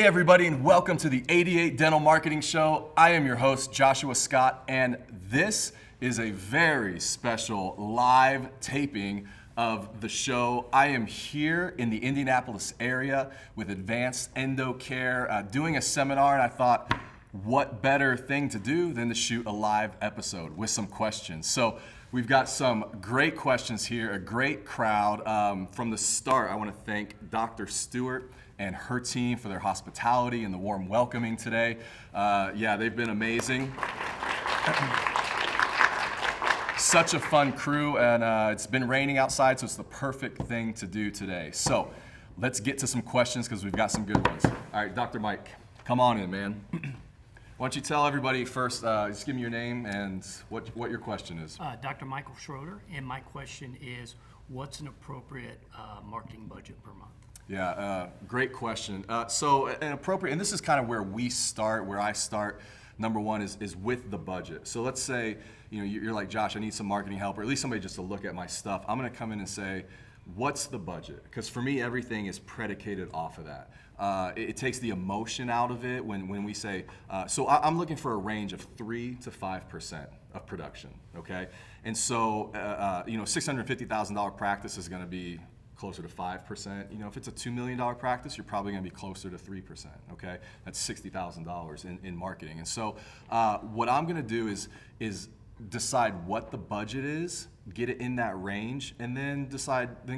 everybody, and welcome to the 88 Dental Marketing Show. I am your host, Joshua Scott, and this is a very special live taping of the show. I am here in the Indianapolis area with Advanced EndoCare doing a seminar, and I thought, what better thing to do than to shoot a live episode with some questions. So we've got some great questions here, a great crowd. From the start, I want to thank Dr. Stewart and her team for their hospitality and the warm welcoming today. They've been amazing. Such a fun crew, and it's been raining outside, so it's the perfect thing to do today. So let's get to some questions because we've got some good ones. All right, Dr. Mike, come on in, man. Why don't you tell everybody first, just give me your name and what your question is. Dr. Michael Schroeder, and my question is, what's an appropriate marketing budget per month? Yeah, great question. So an appropriate, and this is kind of where we start, where I start. Number one is with the budget. So let's say you're like, Josh, I need some marketing help, or at least somebody just to look at my stuff. I'm going to come in and say, what's the budget? Because for me, everything is predicated off of that. It takes the emotion out of it when we say, so I'm looking for a range of 3 to 5% of production, okay? And so, $650,000 practice is going to be closer to 5%. If it's a $2 million practice, you're probably going to be closer to 3%, okay? That's $60,000 in marketing. And so what I'm going to do is decide what the budget is, get it in that range, and then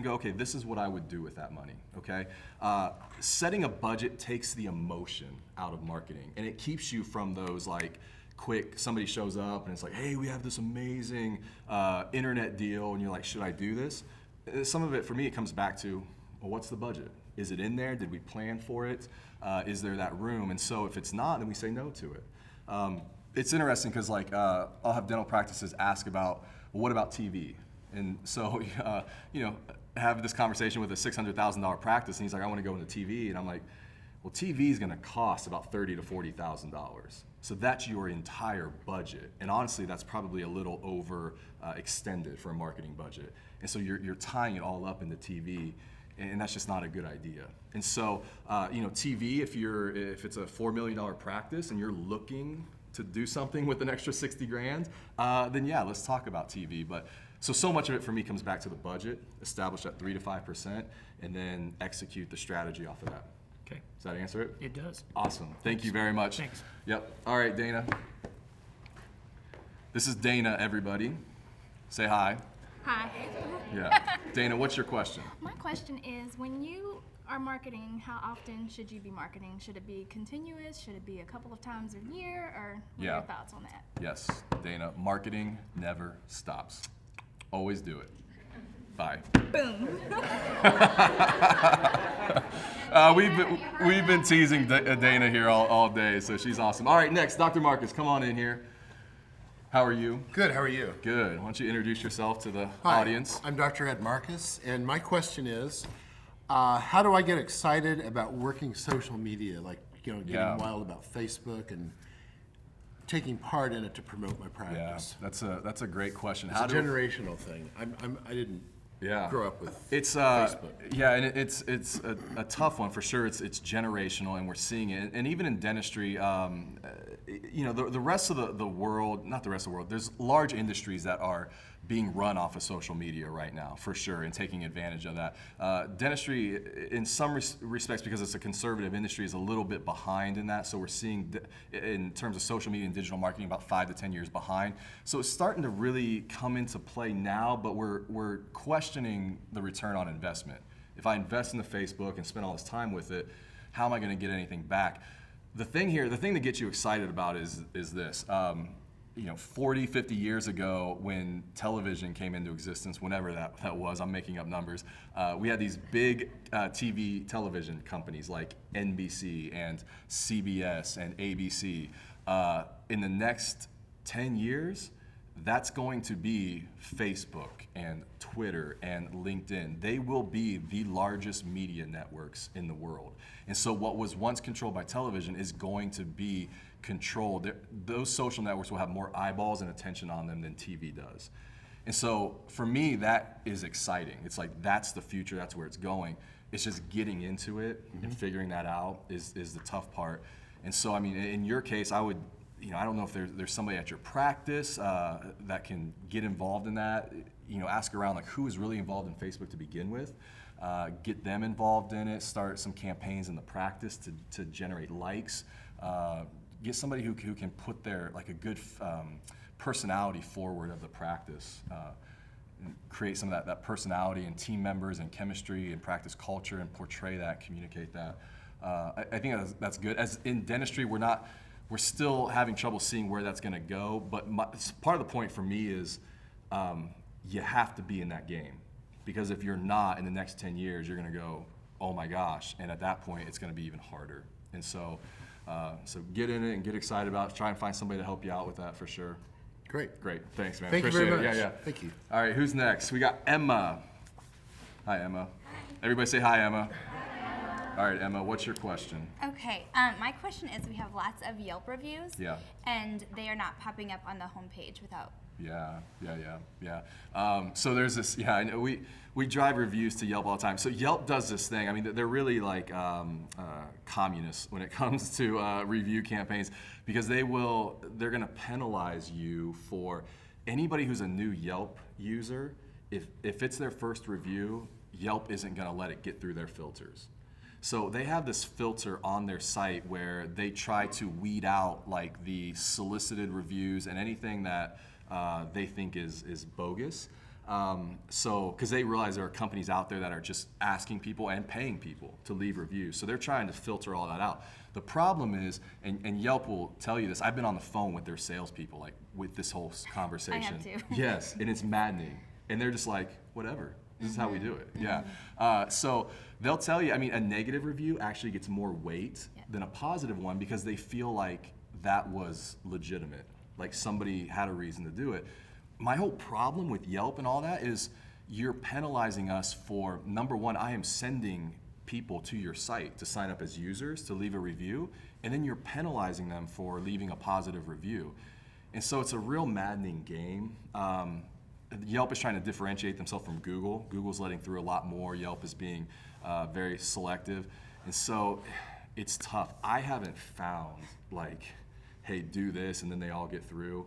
go, okay, this is what I would do with that money, okay? Setting a budget takes the emotion out of marketing, and it keeps you from those quick, somebody shows up and it's like, hey, we have this amazing internet deal, and you're like, should I do this? Some of it, for me, it comes back to, well, what's the budget? Is it in there? Did we plan for it? Is there that room? And so if it's not, then we say no to it. It's interesting because I'll have dental practices ask about, well, what about TV? And so, have this conversation with a $600,000 practice, and he's like, I want to go into TV. And I'm like, well, TV is going to cost about $30,000 to $40,000. So that's your entire budget. And honestly, that's probably a little over extended for a marketing budget. And so you're tying it all up into TV, and that's just not a good idea. And so, TV, if it's a $4 million practice and you're looking to do something with an extra 60 grand, then yeah, let's talk about TV. But so much of it for me comes back to the budget, establish that 3 to 5%, and then execute the strategy off of that. Okay. Does that answer it? It does. Awesome. Thank you very much. Thanks. Yep. All right, Dana. This is Dana, everybody. Say hi. Hi. Yeah. Dana, what's your question? My question is, when you are marketing, how often should you be marketing? Should it be continuous? Should it be a couple of times a year? Or what are your thoughts on that? Yes, Dana, marketing never stops. Always do it. Bye. Boom. We've been teasing Dana here all day, so she's awesome. All right, next, Dr. Marcus, come on in here. How are you? Good, how are you? Good. Why don't you introduce yourself to the Hi, audience? I'm Dr. Ed Marcus, and my question is, how do I get excited about working social media, getting wild about Facebook and taking part in it to promote my practice? Yeah, that's a great question. It's a generational thing. I didn't grow up with Facebook. Yeah, and it's a tough one for sure. It's generational, and we're seeing it. And even in dentistry, the rest of the world, not the rest of the world, there's large industries that are being run off of social media right now, for sure, and taking advantage of that. Dentistry, in some respects, because it's a conservative industry, is a little bit behind in that. So we're seeing, in terms of social media and digital marketing, about 5 to 10 years behind. So it's starting to really come into play now, but we're questioning the return on investment. If I invest into Facebook and spend all this time with it, how am I going to get anything back? The thing that gets you excited about is this. 40, 50 years ago, when television came into existence, whenever that was, I'm making up numbers, we had these big television companies like NBC and CBS and ABC. In the next 10 years, that's going to be Facebook and Twitter and LinkedIn. They will be the largest media networks in the world. And so what was once controlled by television is going to be controlled. Those social networks will have more eyeballs and attention on them than TV does. And so for me, that is exciting. It's like, that's the future, that's where it's going. It's just getting into it and figuring that out is the tough part. And so, I mean, in your case, I would, I don't know if there's somebody at your practice that can get involved in that. Ask around, like, who is really involved in Facebook to begin with. Get them involved in it, start some campaigns in the practice to generate likes. Get somebody who can put their, like, a good personality forward of the practice. And create some of that personality and team members and chemistry and practice culture and portray that, communicate that. I think that's good. As in dentistry, we're still having trouble seeing where that's going to go. But part of the point for me is you have to be in that game, because if you're not, in the next 10 years, you're going to go, oh my gosh, and at that point, it's going to be even harder. And so get in it and get excited about it. Try and find somebody to help you out with that for sure. Great. Thanks, man. Thank you Appreciate very much. it. Yeah. Thank you. All right, who's next? We got Emma. Hi, Emma. Everybody say hi, Emma. All right, Emma, what's your question? Okay, my question is, we have lots of Yelp reviews, Yeah. and they are not popping up on the homepage without. Yeah. So there's this, I know we drive reviews to Yelp all the time. So Yelp does this thing. I mean, they're really like communists when it comes to review campaigns, because they're going to penalize you for anybody who's a new Yelp user. If it's their first review, Yelp isn't going to let it get through their filters. So they have this filter on their site where they try to weed out, like, the solicited reviews and anything that they think is bogus. Because they realize there are companies out there that are just asking people and paying people to leave reviews. So they're trying to filter all that out. The problem is, and Yelp will tell you this, I've been on the phone with their salespeople, like, with this whole conversation. I have too. Yes, and it's maddening. And they're just like, whatever. This is how we do it. Yeah. So they'll tell you, I mean, a negative review actually gets more weight than a positive one, because they feel like that was legitimate, like somebody had a reason to do it. My whole problem with Yelp and all that is you're penalizing us for, number one, I am sending people to your site to sign up as users to leave a review, and then you're penalizing them for leaving a positive review. And so it's a real maddening game. Yelp is trying to differentiate themselves from Google. Google's letting through a lot more. Yelp is being very selective. And so it's tough. I haven't found, like, hey, do this, and then they all get through.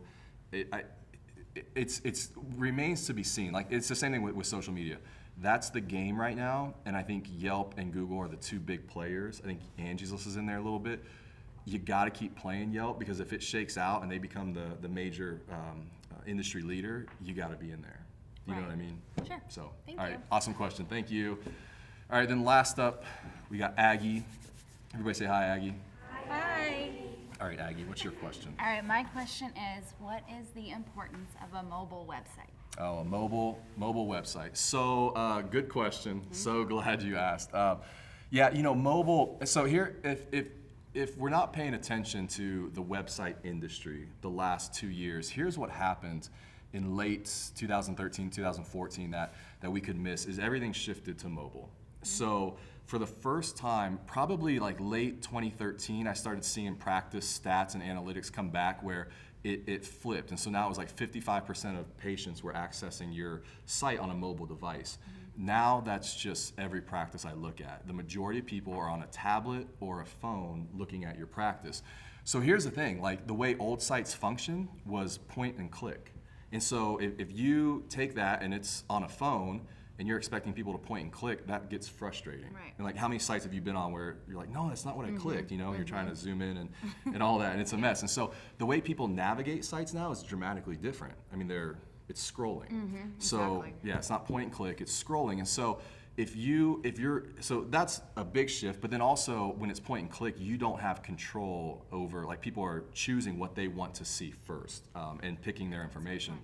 It's remains to be seen. Like, it's the same thing with social media. That's the game right now, and I think Yelp and Google are the two big players. I think Angie's List is in there a little bit. You got to keep playing Yelp, because if it shakes out and they become the major industry leader, you got to be in there. You know what I mean? Sure. So, Thank all you. right, awesome question. Thank you. All right, then last up, we got Aggie. Everybody say hi, Aggie. Hi. All right, Aggie, what's your question? All right, my question is, what is the importance of a mobile website? Oh, a mobile website. So, good question. So glad you asked. Mobile. So here, if we're not paying attention to the website industry the last 2 years, here's what happened in late 2013, 2014 that we could miss, is everything shifted to mobile. So for the first time, probably like late 2013, I started seeing practice stats and analytics come back where it flipped. And so now it was like 55% of patients were accessing your site on a mobile device. Now that's just every practice I look at. The majority of people are on a tablet or a phone looking at your practice. So here's the thing, like, the way old sites function was point and click. And so if you take that and it's on a phone and you're expecting people to point and click, that gets frustrating. Right. And like, how many sites have you been on where you're like, no, that's not what I clicked, you're trying to zoom in and all that, and it's a mess. And so the way people navigate sites now is dramatically different. I mean, it's scrolling. So exactly. yeah, it's not point and click, it's scrolling. And so so that's a big shift, but then also when it's point and click, you don't have control over, like, people are choosing what they want to see first and picking their information.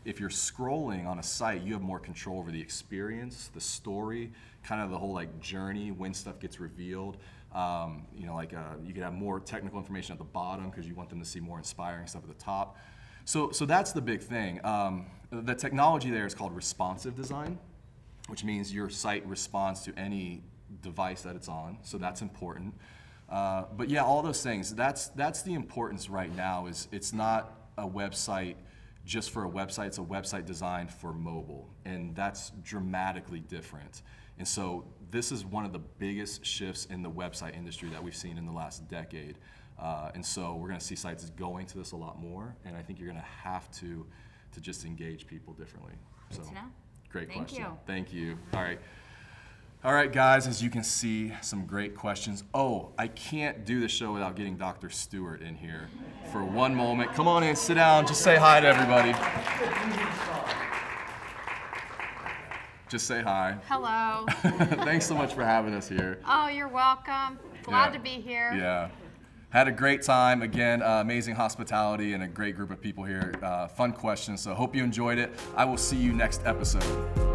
If you're scrolling on a site, you have more control over the experience, the story, kind of the whole, like, journey when stuff gets revealed. You could have more technical information at the bottom because you want them to see more inspiring stuff at the top. So that's the big thing. The technology there is called responsive design, which means your site responds to any device that it's on. So that's important. But yeah, all those things. That's the importance right now. Is it's not a website just for a website. It's a website designed for mobile, and that's dramatically different. And so this is one of the biggest shifts in the website industry that we've seen in the last decade. And so we're going to see sites going to this a lot more, and I think you're going to have to just engage people differently. So, to know. great Thank question. you. Thank you. All right, guys, as you can see, some great questions. Oh, I can't do the show without getting Dr. Stewart in here for one moment. Come on in, sit down, just say hi to everybody. Just say hi. Hello. Thanks so much for having us here. Oh, you're welcome. Glad Yeah. to be here. Yeah. Had a great time. Again, amazing hospitality and a great group of people here. Fun questions. So hope you enjoyed it. I will see you next episode.